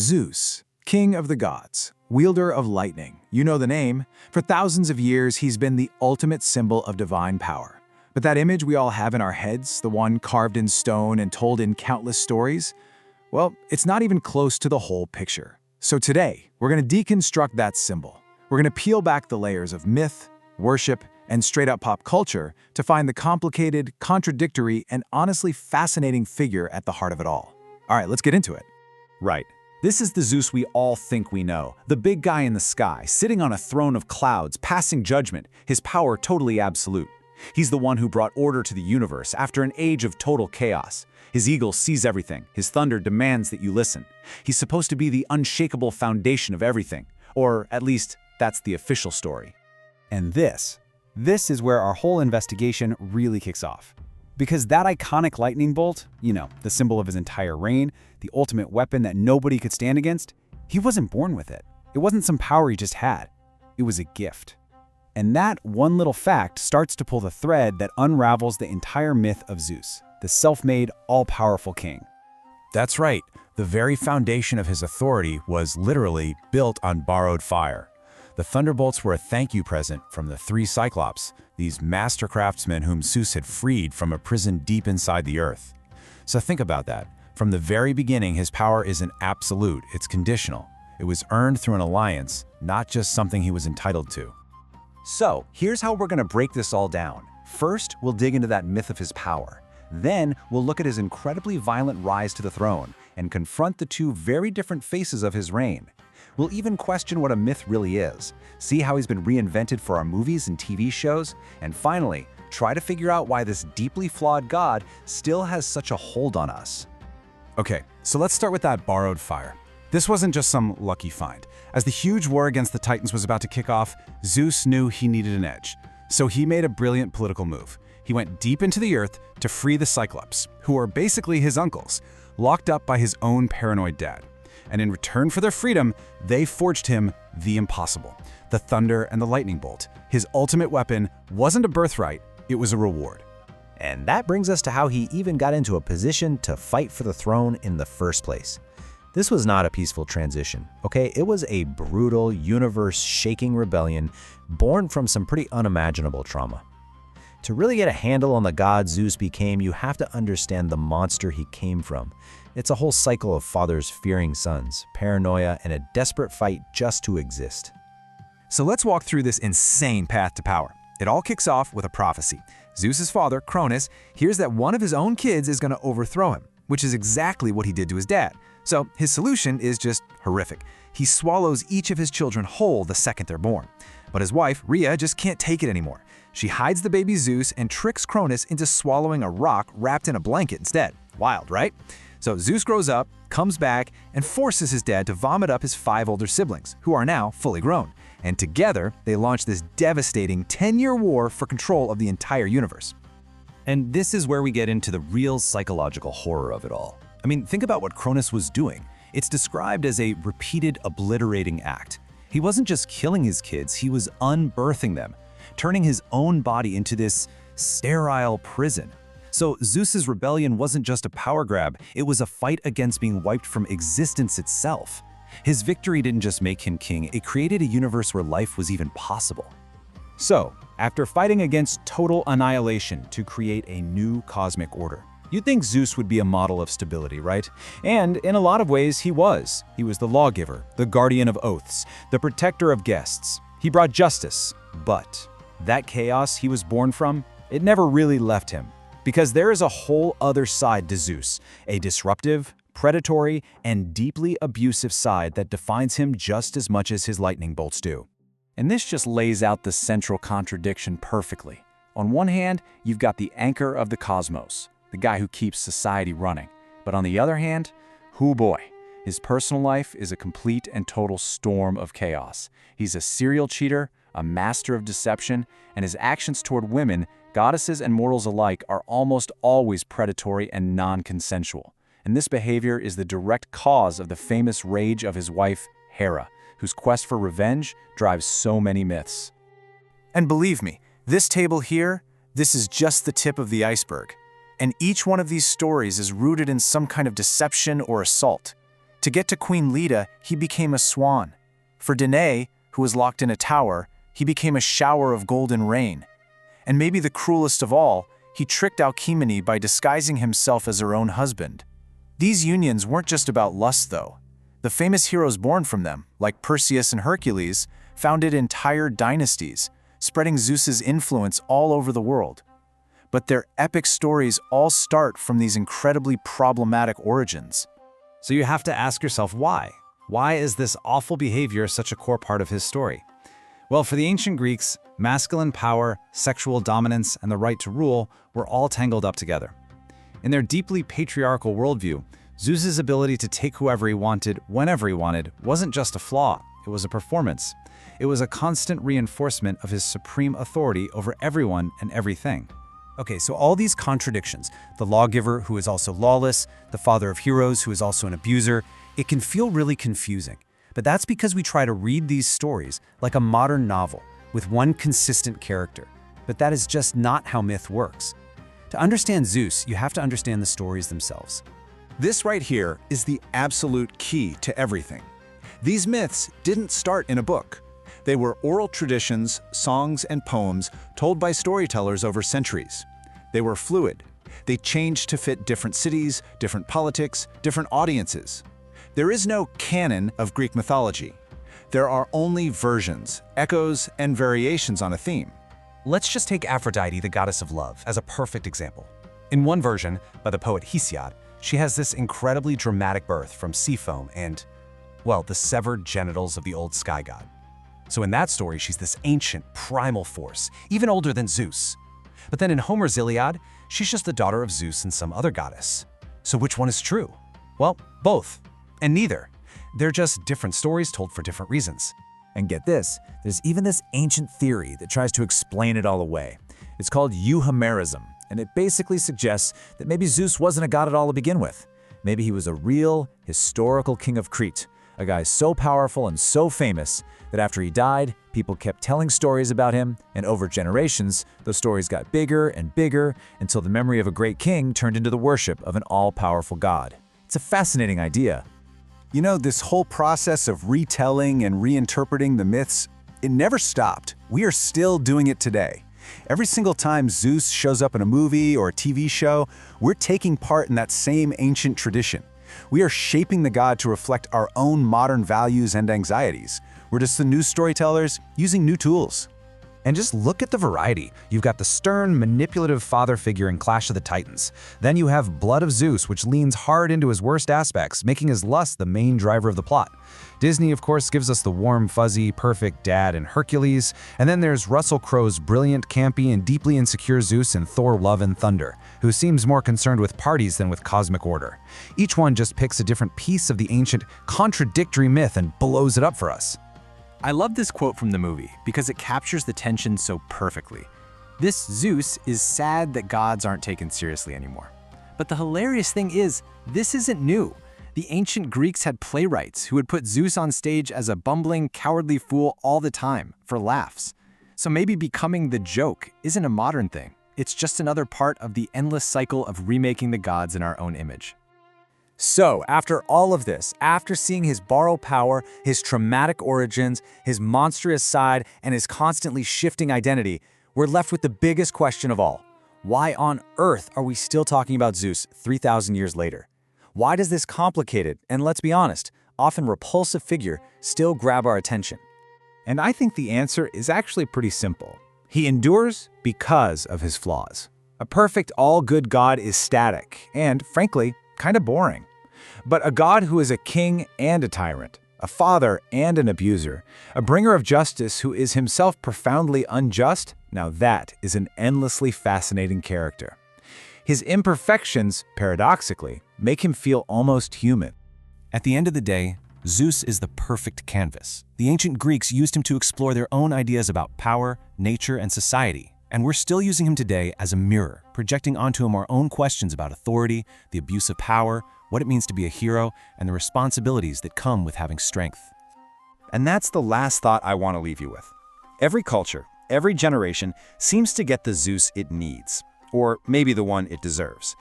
Zeus, king of the gods, wielder of lightning. You know the name. For thousands of years, he's been the ultimate symbol of divine power. But that image we all have in our heads, the one carved in stone and told in countless stories, well, it's not even close to the whole picture. So today, we're going to deconstruct that symbol. We're going to peel back the layers of myth, worship, and straight-up pop culture to find the complicated, contradictory, and honestly fascinating figure at the heart of it all. All right, let's get into it. Right. This is the Zeus we all think we know. The big guy in the sky, sitting on a throne of clouds, passing judgment, his power totally absolute. He's the one who brought order to the universe after an age of total chaos. His eagle sees everything. His thunder demands that you listen. He's supposed to be the unshakable foundation of everything. Or at least, that's the official story. And this is where our whole investigation really kicks off. Because that iconic lightning bolt, the symbol of his entire reign, the ultimate weapon that nobody could stand against, he wasn't born with it. It wasn't some power he just had. It was a gift. And that one little fact starts to pull the thread that unravels the entire myth of Zeus, the self-made, all-powerful king. That's right. The very foundation of his authority was literally built on borrowed fire. The thunderbolts were a thank you present from the three Cyclops, these master craftsmen whom Zeus had freed from a prison deep inside the earth. So think about that. From the very beginning, his power isn't absolute, it's conditional. It was earned through an alliance, not just something he was entitled to. So, here's how we're going to break this all down. First, we'll dig into that myth of his power. Then, we'll look at his incredibly violent rise to the throne and confront the two very different faces of his reign. We'll even question what a myth really is, see how he's been reinvented for our movies and TV shows, and finally, try to figure out why this deeply flawed god still has such a hold on us. Okay, so let's start with that borrowed fire. This wasn't just some lucky find. As the huge war against the Titans was about to kick off, Zeus knew he needed an edge. So he made a brilliant political move. He went deep into the earth to free the Cyclops, who are basically his uncles, locked up by his own paranoid dad. And in return for their freedom, they forged him the impossible. The thunder and the lightning bolt. His ultimate weapon wasn't a birthright, it was a reward. And that brings us to how he even got into a position to fight for the throne in the first place. This was not a peaceful transition, okay? It was a brutal, universe-shaking rebellion born from some pretty unimaginable trauma. To really get a handle on the god Zeus became, you have to understand the monster he came from. It's a whole cycle of fathers fearing sons, paranoia, and a desperate fight just to exist. So let's walk through this insane path to power. It all kicks off with a prophecy. Zeus's father, Cronus, hears that one of his own kids is going to overthrow him, which is exactly what he did to his dad. So his solution is just horrific. He swallows each of his children whole the second they're born. But his wife, Rhea, just can't take it anymore. She hides the baby Zeus and tricks Cronus into swallowing a rock wrapped in a blanket instead. Wild, right? So Zeus grows up, comes back, and forces his dad to vomit up his 5 older siblings, who are now fully grown. And together, they launch this devastating 10-year war for control of the entire universe. And this is where we get into the real psychological horror of it all. I mean, think about what Cronus was doing. It's described as a repeated obliterating act. He wasn't just killing his kids, he was unbirthing them, turning his own body into this sterile prison. So Zeus's rebellion wasn't just a power grab, it was a fight against being wiped from existence itself. His victory didn't just make him king, it created a universe where life was even possible. So, after fighting against total annihilation to create a new cosmic order, you'd think Zeus would be a model of stability, right? And in a lot of ways, he was. He was the lawgiver, the guardian of oaths, the protector of guests. He brought justice. But that chaos he was born from, it never really left him. Because there is a whole other side to Zeus, a disruptive, predatory, and deeply abusive side that defines him just as much as his lightning bolts do. And this just lays out the central contradiction perfectly. On one hand, you've got the anchor of the cosmos, the guy who keeps society running. But on the other hand, hoo boy, his personal life is a complete and total storm of chaos. He's a serial cheater, a master of deception, and his actions toward women, goddesses and mortals alike, are almost always predatory and non-consensual. And this behavior is the direct cause of the famous rage of his wife, Hera, whose quest for revenge drives so many myths. And believe me, this table here, this is just the tip of the iceberg. And each one of these stories is rooted in some kind of deception or assault. To get to Queen Leda, he became a swan. For Danae, who was locked in a tower, he became a shower of golden rain. And maybe the cruelest of all, he tricked Alcmene by disguising himself as her own husband. These unions weren't just about lust, though. The famous heroes born from them, like Perseus and Hercules, founded entire dynasties, spreading Zeus's influence all over the world. But their epic stories all start from these incredibly problematic origins. So you have to ask yourself why? Why is this awful behavior such a core part of his story? Well, for the ancient Greeks, masculine power, sexual dominance, and the right to rule were all tangled up together. In their deeply patriarchal worldview, Zeus's ability to take whoever he wanted, whenever he wanted, wasn't just a flaw, it was a performance. It was a constant reinforcement of his supreme authority over everyone and everything. Okay, so all these contradictions, the lawgiver who is also lawless, the father of heroes who is also an abuser, it can feel really confusing. But that's because we try to read these stories like a modern novel with one consistent character. But that is just not how myth works. To understand Zeus, you have to understand the stories themselves. This right here is the absolute key to everything. These myths didn't start in a book. They were oral traditions, songs, and poems told by storytellers over centuries. They were fluid. They changed to fit different cities, different politics, different audiences. There is no canon of Greek mythology. There are only versions, echoes, and variations on a theme. Let's just take Aphrodite, the goddess of love, as a perfect example. In one version, by the poet Hesiod, she has this incredibly dramatic birth from sea foam and, well, the severed genitals of the old sky god. So in that story, she's this ancient, primal force, even older than Zeus. But then in Homer's Iliad, she's just the daughter of Zeus and some other goddess. So which one is true? Well, both. And neither. They're just different stories told for different reasons. And get this, there's even this ancient theory that tries to explain it all away. It's called euhemerism, and it basically suggests that maybe Zeus wasn't a god at all to begin with. Maybe he was a real, historical king of Crete, a guy so powerful and so famous that after he died, people kept telling stories about him, and over generations, those stories got bigger and bigger until the memory of a great king turned into the worship of an all-powerful god. It's a fascinating idea. You know, this whole process of retelling and reinterpreting the myths, it never stopped. We are still doing it today. Every single time Zeus shows up in a movie or a TV show, we're taking part in that same ancient tradition. We are shaping the god to reflect our own modern values and anxieties. We're just the new storytellers using new tools. And just look at the variety. You've got the stern, manipulative father figure in Clash of the Titans. Then you have Blood of Zeus, which leans hard into his worst aspects, making his lust the main driver of the plot. Disney, of course, gives us the warm, fuzzy, perfect dad in Hercules. And then there's Russell Crowe's brilliant, campy, and deeply insecure Zeus in Thor: Love and Thunder, who seems more concerned with parties than with cosmic order. Each one just picks a different piece of the ancient, contradictory myth and blows it up for us. I love this quote from the movie because it captures the tension so perfectly. This Zeus is sad that gods aren't taken seriously anymore. But the hilarious thing is, this isn't new. The ancient Greeks had playwrights who would put Zeus on stage as a bumbling, cowardly fool all the time, for laughs. So maybe becoming the joke isn't a modern thing. It's just another part of the endless cycle of remaking the gods in our own image. So, after all of this, after seeing his borrowed power, his traumatic origins, his monstrous side, and his constantly shifting identity, we're left with the biggest question of all. Why on earth are we still talking about Zeus 3,000 years later? Why does this complicated, and let's be honest, often repulsive figure still grab our attention? And I think the answer is actually pretty simple. He endures because of his flaws. A perfect, all-good god is static, and, frankly, kind of boring. But a god who is a king and a tyrant, a father and an abuser, a bringer of justice who is himself profoundly unjust, now that is an endlessly fascinating character. His imperfections, paradoxically, make him feel almost human. At the end of the day, Zeus is the perfect canvas. The ancient Greeks used him to explore their own ideas about power, nature, and society. And we're still using him today as a mirror, projecting onto him our own questions about authority, the abuse of power, what it means to be a hero, and the responsibilities that come with having strength. And that's the last thought I want to leave you with. Every culture, every generation seems to get the Zeus it needs, or maybe the one it deserves.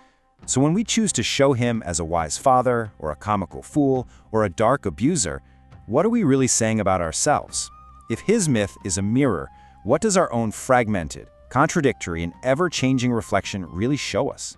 So when we choose to show him as a wise father, or a comical fool, or a dark abuser, what are we really saying about ourselves? If his myth is a mirror, what does our own fragmented, contradictory, and ever-changing reflection really show us?